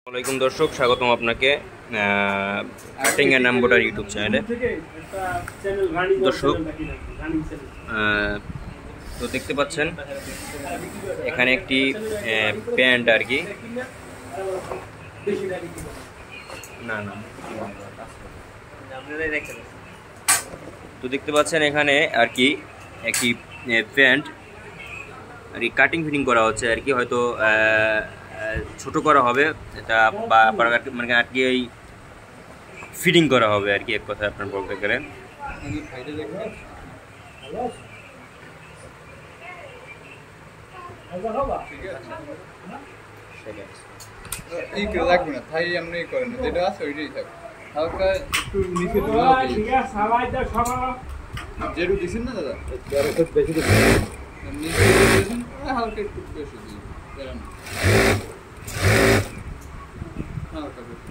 আসসালামাইকুম দর্শক, স্বাগতম আপনাকে কাটিং এন্ড এমব্রয়ডারি ইউটিউব চ্যানেলে। দর্শক তো দেখতে পাচ্ছেন এখানে একটি প্যান্ট আর কি তো দেখতে পাচ্ছেন এখানে আর কি একটি প্যান্ট আর কি কাটিং ফিটিং করা হচ্ছে আর কি, হয়তো ছোট করা হবে এটা মানে আর কি এই ফিটিং করা হবে আর কি, এক কথা আপনার বলতে গেলেন। লাগবে না তাই এমনি করেন, যেটা আছে ওইটাই থাকবে। হালকা একটু নিচে যেটু দিচ্ছেন না দাদা, বেশি দিচ্ছেন হালকা একটু বেশি দিই, হালকা বেশি।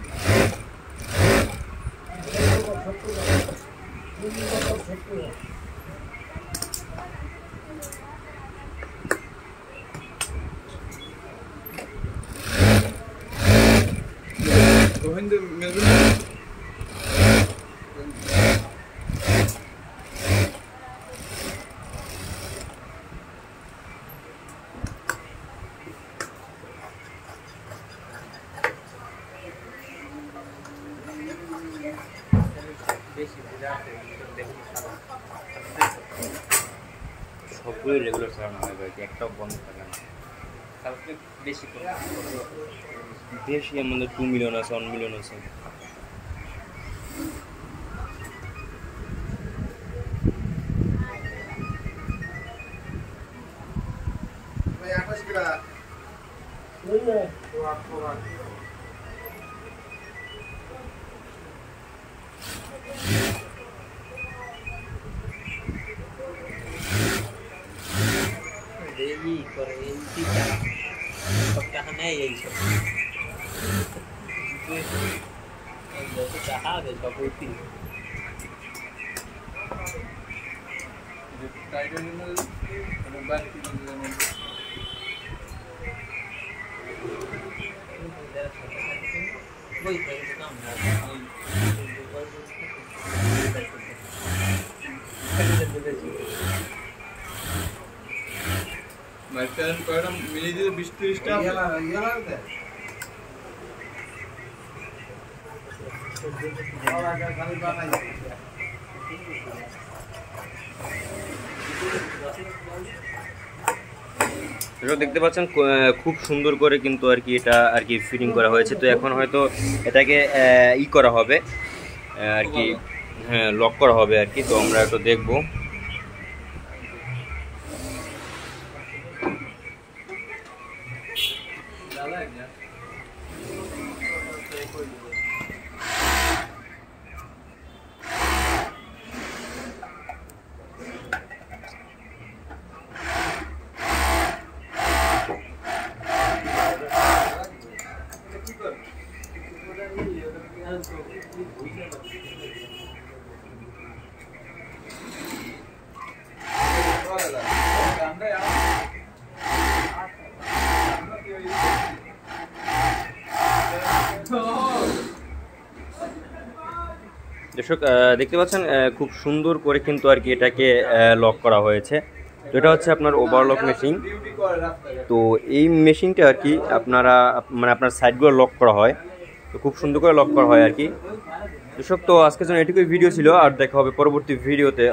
Govind Melvin সবগুলোই রেগুলার চালানো হয় আর কি, একটাও বন্ধ থাকে না। বেশি এর মধ্যে 2 মিলিয়ন আছে, 1 মিলিয়ন আছে। মিলিয়ে দিলে 20-30টা দেখতে পাচ্ছেন খুব সুন্দর করে কিন্তু আর কি এটা আর কি ফিটিং করা হয়েছে। তো এখন হয়তো এটাকে করা হবে আর কি, হ্যাঁ লক করা হবে আর কি। তো আমরা একটু দেখবো। দর্শক দেখতে পাচ্ছেন খুব সুন্দর করে কিন্তু আর কি এটাকে লক করা হয়েছে। তো এটা হচ্ছে আপনার ওভারলক মেশিন। তো এই মেশিনটা আর কি আপনারা মানে আপনার সাইডগুলো লক করা হয়, তো খুব সুন্দর করে লক করা হয় আর কি। দর্শক তো আজকের জন্য এটুকুই ভিডিও ছিল, আর দেখা হবে পরবর্তী ভিডিওতে।